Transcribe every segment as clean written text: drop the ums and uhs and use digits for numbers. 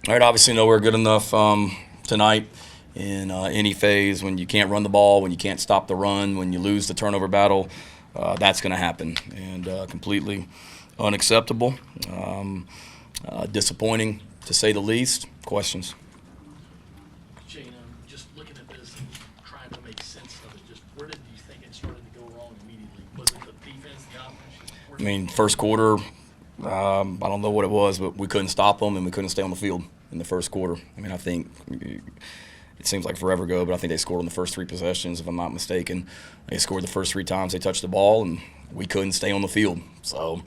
All right, obviously know we're good enough tonight in any phase. When you can't run the ball, when you can't stop the run, when you lose the turnover battle, that's going to happen, and completely unacceptable, disappointing to say the least. Questions? Shane, just looking at this and trying to make sense of it, just where did you think it started to go wrong immediately? Was it the defense, the offense? I mean, first quarter, I don't know what it was, but we couldn't stop them and we couldn't stay on the field in the first quarter. I mean, I think it seems like forever ago, but I think they scored on the first three possessions, if I'm not mistaken. They scored the first three times they touched the ball, and we couldn't stay on the field. So,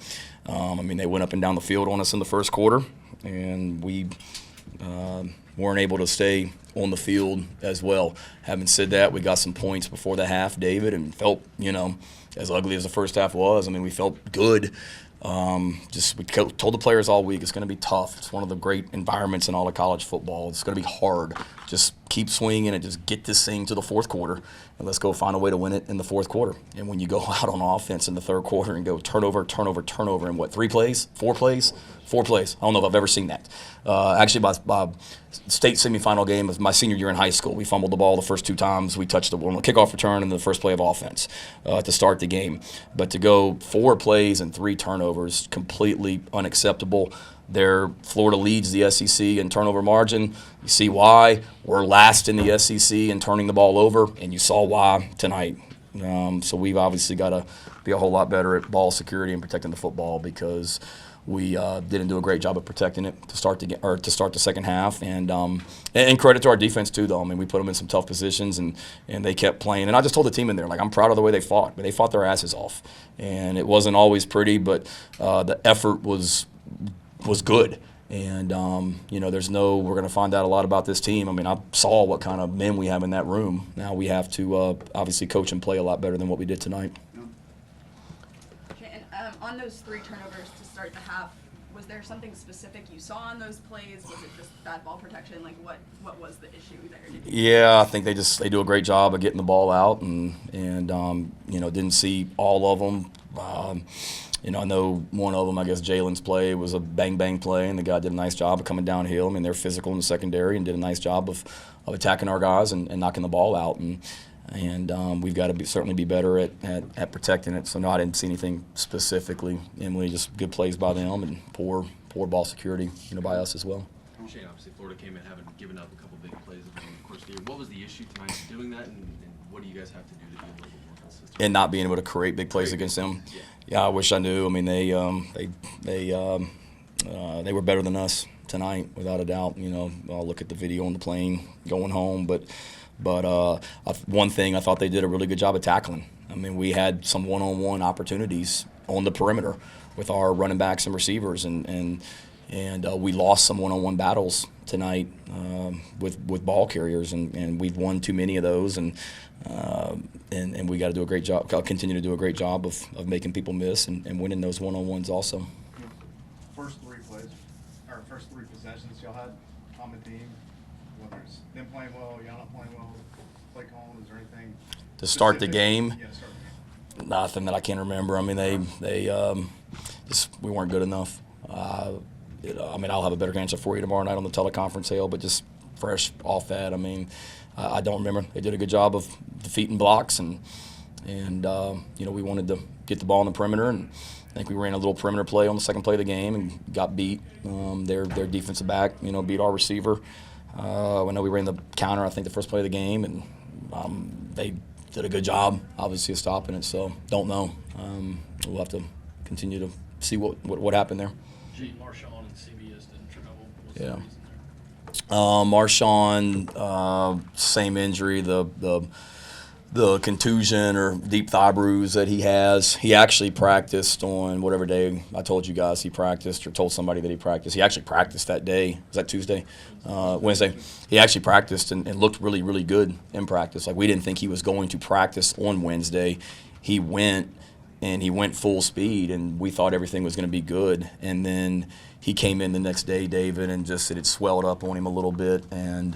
I mean, they went up and down the field on us in the first quarter, and we weren't able to stay on the field as well. Having said that, we got some points before the half, David, and felt, as ugly as the first half was, I mean, we felt good. We told the players all week it's going to be tough. It's one of the great environments in all of college football. It's going to be hard. Just keep swinging and just get this thing to the fourth quarter, and let's go find a way to win it in the fourth quarter. And when you go out on offense in the third quarter and go turnover in what, 3 plays, 4 plays? 4 plays. I don't know if I've ever seen that. Actually, by state semifinal game of my senior year in high school, we fumbled the ball the first 2 times. We touched the kickoff return and the first play of offense to start the game. But to go 4 plays and 3 turnovers, completely unacceptable. Florida leads the SEC in turnover margin. You see why. We're last in the SEC in turning the ball over, and you saw why tonight. So we've obviously got to be a whole lot better at ball security and protecting the football, because we didn't do a great job of protecting it to start the second half, and credit to our defense too. Though I mean, we put them in some tough positions, and they kept playing. And I just told the team in there, like, I'm proud of the way they fought. But they fought their asses off, and it wasn't always pretty, but the effort was good. And we're going to find out a lot about this team. I mean, I saw what kind of men we have in that room. Now we have to obviously coach and play a lot better than what we did tonight. Okay, and on those 3 turnovers to start the half, was there something specific you saw on those plays? Was it just bad ball protection? Like, what was the issue there? Yeah, I think they do a great job of getting the ball out, and didn't see all of them. I know one of them, I guess Jalen's play was a bang-bang play, and the guy did a nice job of coming downhill. I mean, they're physical in the secondary and did a nice job of attacking our guys and knocking the ball out. And we've got to certainly be better at protecting it. So, no, I didn't see anything specifically. Emily, just good plays by them and poor ball security by us as well. Shane, obviously Florida came in having given up a couple big plays over the course of the year. What was the issue tonight in doing that, and what do you guys have to do to be a little bit more consistent? And not being able to create big plays against them. Yeah, I wish I knew. I mean, they were better than us tonight, without a doubt. I'll look at the video on the plane going home, but one thing, I thought they did a really good job of tackling. I mean, we had some one-on-one opportunities on the perimeter with our running backs and receivers, and we lost some one-on-one battles tonight with ball carriers, and we've won too many of those, and we got to do a great job, continue to do a great job of making people miss and winning those one-on-ones also. First 3 plays, or first 3 possessions y'all had on the team, whether it's them playing well, y'all not playing well, play calling, is there anything to start the game? Yeah, start the game. Nothing that I can remember. I mean, we weren't good enough. I'll have a better answer for you tomorrow night on the teleconference, Hale, but just fresh off that, I mean, I don't remember. They did a good job of defeating blocks, and we wanted to get the ball on the perimeter, and I think we ran a little perimeter play on the second play of the game and got beat. Their defensive back, beat our receiver. I know we ran the counter, I think, the first play of the game, and they did a good job, obviously, of stopping it. So don't know. We'll have to continue to see what happened there. Gee, Marshawn and CBS didn't travel. What's Yeah. the reason there? Marshawn, same injury, the contusion or deep thigh bruise that he has. He actually practiced on whatever day I told you guys he practiced, or told somebody that he practiced. He actually practiced that day. Was that Tuesday? Wednesday. He actually practiced and looked really, really good in practice. Like, we didn't think he was going to practice on Wednesday. He went full speed, and we thought everything was going to be good. And then he came in the next day, David, and just it had swelled up on him a little bit, and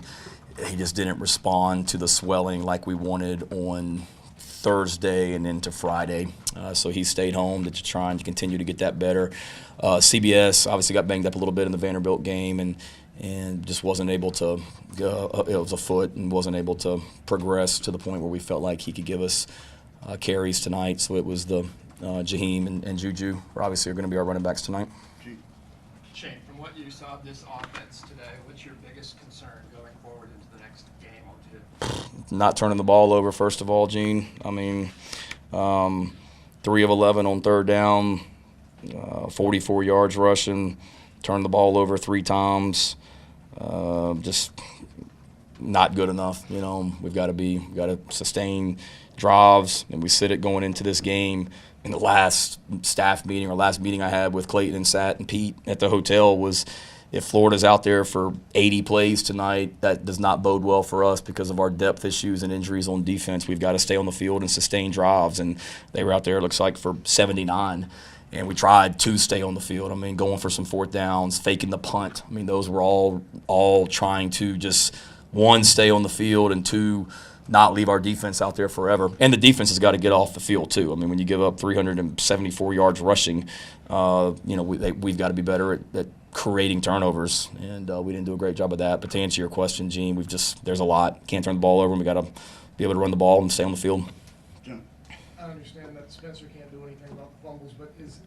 he just didn't respond to the swelling like we wanted on Thursday and into Friday. So he stayed home to try and continue to get that better. CBS obviously got banged up a little bit in the Vanderbilt game, and and just wasn't able to go. It was a foot and wasn't able to progress to the point where we felt like he could give us carries tonight. So it was the Jaheim and Juju obviously are going to be our running backs tonight. Shane, from what you saw of this offense today, what's your biggest concern going forward into the next game or two? Not turning the ball over, first of all, Gene. I mean, 3 of 11 on third down, 44 yards rushing, turned the ball over 3 times. Just not good enough. You know, we've got to sustain drives, and we sit it going into this game. In the last staff meeting or last meeting I had with Clayton and Sat and Pete at the hotel was, if Florida's out there for 80 plays tonight, that does not bode well for us because of our depth issues and injuries on defense. We've got to stay on the field and sustain drives, and they were out there, it looks like, for 79. And we tried to stay on the field. I mean, going for some fourth downs, faking the punt. I mean, those were all trying to just, 1, stay on the field, and 2, not leave our defense out there forever. And the defense has got to get off the field too. I mean, when you give up 374 yards rushing, we've got to be better at creating turnovers, and we didn't do a great job of that. But to answer your question, Gene, there's a lot. Can't turn the ball over, and we got to be able to run the ball and stay on the field. I understand that Spencer can't do anything about the fumbles, but is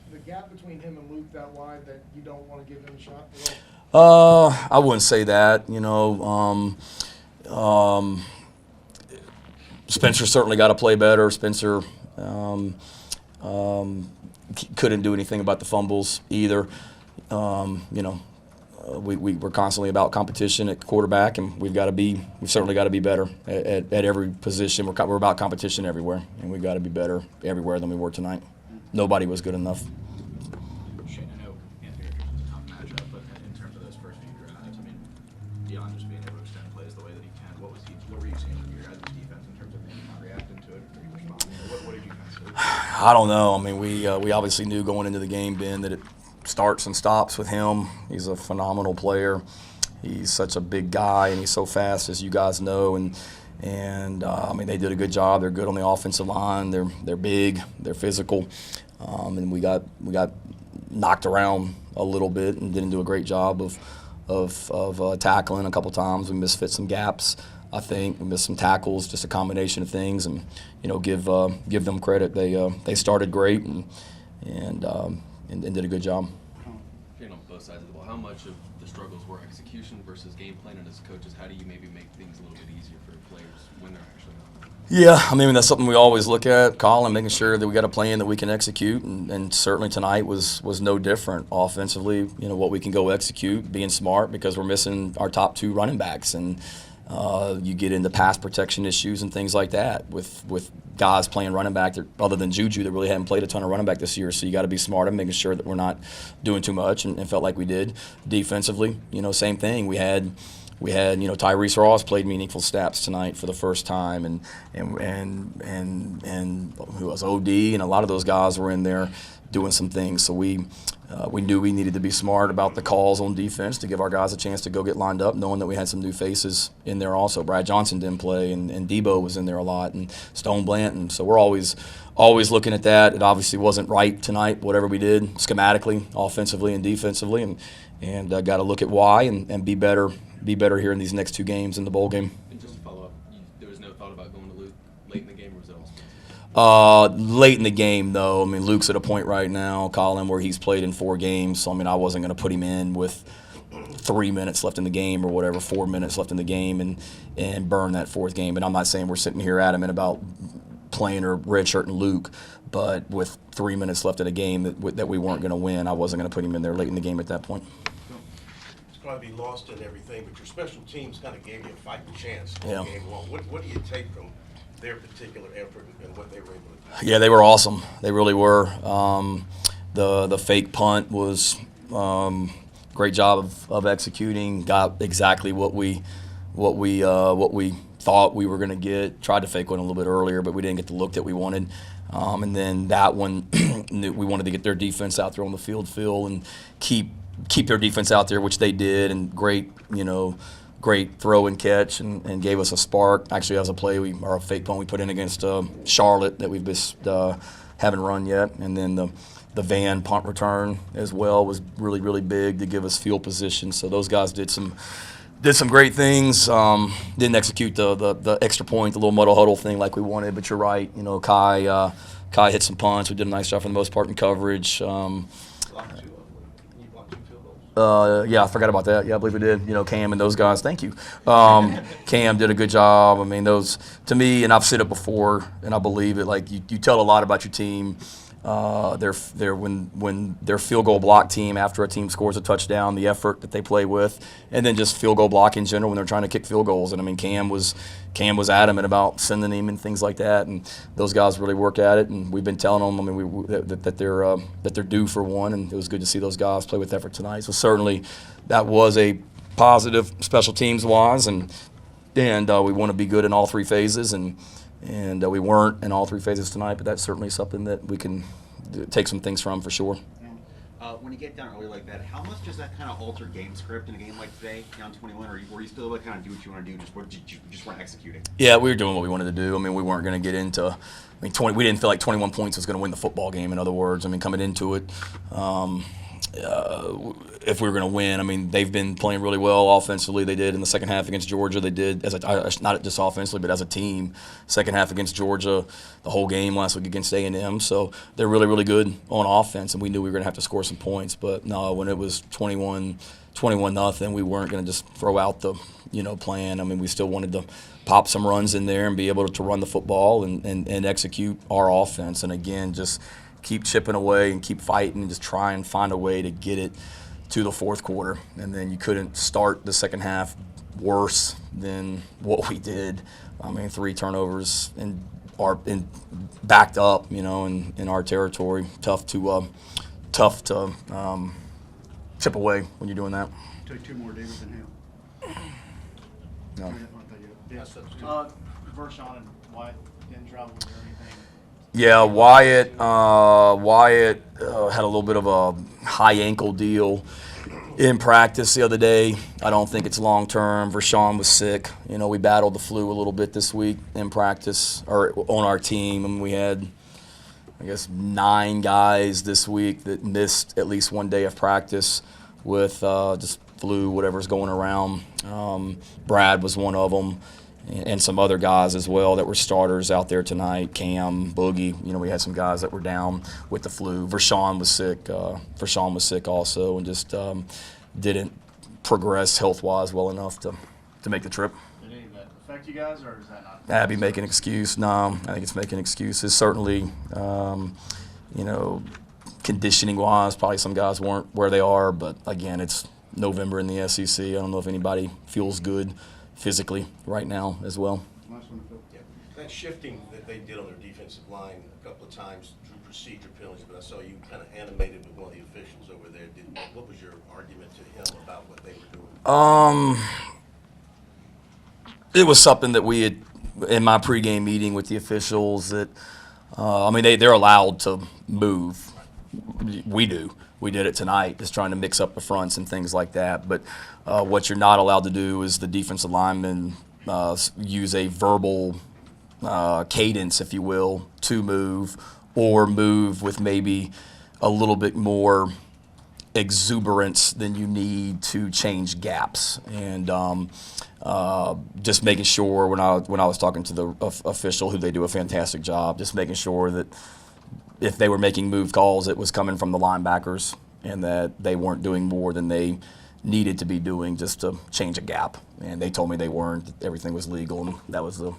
the gap between him and Luke that wide that you don't want to give him a shot at all? I wouldn't say that. You know, Spencer certainly got to play better. Spencer couldn't do anything about the fumbles either. We're constantly about competition at quarterback, and we've certainly got to be better at every position. We're about competition everywhere, and we've got to be better everywhere than we were tonight. Nobody was good enough. Shane, I know Anthony Richardson's a tough matchup, but in terms of those first few drives, I mean, beyond just being able to extend plays the way that he can, what were you seeing from your guys' defense in terms of maybe not reacting to it or responding? What did you guys see? I don't know. I mean, we obviously knew going into the game, Ben, that it starts and stops with him. He's a phenomenal player. He's such a big guy, and he's so fast, as you guys know. And I mean, they did a good job. They're good on the offensive line. They're big. They're physical. And we got knocked around a little bit and didn't do a great job of tackling a couple times. We misfit some gaps, I think. We missed some tackles, just a combination of things. And give them credit. They started great and did a good job. Being on both sides of the ball, how much of the struggles were execution versus game plan, and as coaches, how do you maybe make things a little bit easier for players when they're actually not? Yeah, I mean, that's something we always look at, Colin, making sure that we got a plan that we can execute, and certainly tonight was no different offensively. What we can go execute, being smart, because we're missing our top 2 running backs, and you get into pass protection issues and things like that with guys playing running back other than Juju that really haven't played a ton of running back this year. So you got to be smart and making sure that we're not doing too much, and felt like we did defensively. Same thing. We had Tyrese Ross played meaningful snaps tonight for the first time, and who was OD, and a lot of those guys were in there doing some things. So we knew we needed to be smart about the calls on defense to give our guys a chance to go get lined up, knowing that we had some new faces in there also. Brad Johnson didn't play, and Debo was in there a lot, and Stone Blanton. So we're always looking at that. It obviously wasn't right tonight, whatever we did schematically, offensively and defensively, and got to look at why and be better here in these next 2 games in the bowl game. And just to follow up, there was no thought about going to Luke late in the game, or was it all Spencer? Late in the game, though. I mean, Luke's at a point right now, Colin, where he's played in 4 games. So, I mean, I wasn't going to put him in with 3 minutes left in the game or whatever, 4 minutes left in the game and burn that 4th game. And I'm not saying we're sitting here adamant about playing or redshirting Luke, but with 3 minutes left in a game that we weren't going to win, I wasn't going to put him in there late in the game at that point. It's going to be lost in everything, but your special teams kind of gave you a fighting chance in Yeah. game 1. What do you take from their particular effort and what they were able to do? Yeah, they were awesome. They really were. The fake punt was great job of executing. Got exactly what we thought we were going to get. Tried to fake one a little bit earlier, but we didn't get the look that we wanted. And then that one, we wanted to get their defense out there on the field, Phil, and keep their defense out there, which they did. And great throw and catch, and gave us a spark. Actually, as a play, a fake punt we put in against Charlotte that we just haven't run yet. And then the van punt return as well was really, really big to give us field position. So those guys did some great things. Didn't execute the extra point, the little muddle huddle thing like we wanted. But you're right. You know, Kai hit some punts. We did a nice job for the most part in coverage. Yeah, I forgot about that. Yeah, I believe we did. You know, Cam and those guys. Thank you. Cam did a good job. I mean, those to me, and I've said it before, and I believe it. Like you tell a lot about your team. When their field goal block team after a team scores a touchdown, the effort that they play with, and then just field goal block in general when they're trying to kick field goals. And I mean, Cam was adamant about sending him and things like that, and those guys really work at it. And we've been telling them, I mean, that they're due for one, and it was good to see those guys play with effort tonight. So certainly, that was a positive special teams wise, and we want to be good in all three phases, and we weren't in all three phases tonight, but that's certainly something that we can take some things from for sure. When you get down early like that, how much does that kind of alter game script in a game like today, down 21, or were you still able to kind of do what you want to do, just weren't executing? Yeah, we were doing what we wanted to do. I mean, we weren't going to get into. I mean, we didn't feel like 21 points was going to win the football game. In other words, I mean, coming into it. If we were going to win, I mean, they've been playing really well offensively. They did in the second half against Georgia. They did not just offensively, but as a team. Second half against Georgia, the whole game last week against A&M. So they're really, really good on offense, and we knew we were going to have to score some points. But no, when it was 21-0, we weren't going to just throw out the plan. I mean, we still wanted to pop some runs in there and be able to run the football and execute our offense. And again, just keep chipping away and keep fighting and just try and find a way to get it to the fourth quarter. And then you couldn't start the second half worse than what we did. I mean, 3 turnovers and backed up, in our territory. Tough to chip away when you're doing that. Took 2 more Davis than him. No. Vershawn and Wyatt didn't travel. Was there anything? Yeah, Wyatt had a little bit of a high ankle deal in practice the other day. I don't think it's long term. Vershawn was sick. We battled the flu a little bit this week in practice or on our team, and we had, I guess, 9 guys this week that missed at least one day of practice with just flu, whatever's going around. Brad was one of them. And some other guys as well that were starters out there tonight. Cam, Boogie, we had some guys that were down with the flu. Vershawn was sick also, and just didn't progress health-wise well enough to make the trip. Did any of that affect you guys, or is that not? That'd be making an excuse. No, I think it's making excuses. Certainly, conditioning-wise, probably some guys weren't where they are. But again, it's November in the SEC. I don't know if anybody feels good physically right now as well. Yeah. That shifting that they did on their defensive line a couple of times drew procedure penalties, but I saw you kind of animated with one of the officials over there. What was your argument to him about what they were doing? It was something that we had in my pregame meeting with the officials that they're allowed to move. We do. We did it tonight, just trying to mix up the fronts and things like that. But what you're not allowed to do is the defensive linemen use a verbal cadence, if you will, to move, or move with maybe a little bit more exuberance than you need to change gaps. And just making sure when I was talking to the official, who they do a fantastic job, just making sure that if they were making move calls, it was coming from the linebackers and that they weren't doing more than they needed to be doing just to change a gap. And they told me they weren't, that everything was legal, and that was the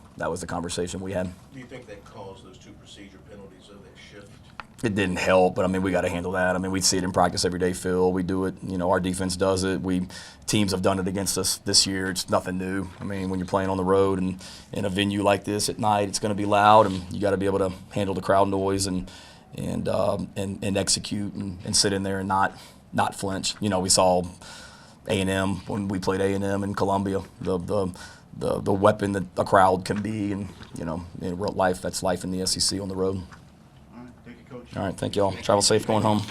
conversation we had. Do you think that caused those 2 procedure penalties of that shift? It didn't help, but we got to handle that. We see it in practice every day, Phil. We do it. Our defense does it. Teams have done it against us this year. It's nothing new. When you're playing on the road and in a venue like this at night, it's going to be loud, and you got to be able to handle the crowd noise and execute and sit in there and not flinch. We saw A&M when we played A&M in Columbia. The weapon that a crowd can be, and in real life, that's life in the SEC on the road. All right, thank you, Coach. All right, thank y'all. Travel safe going home.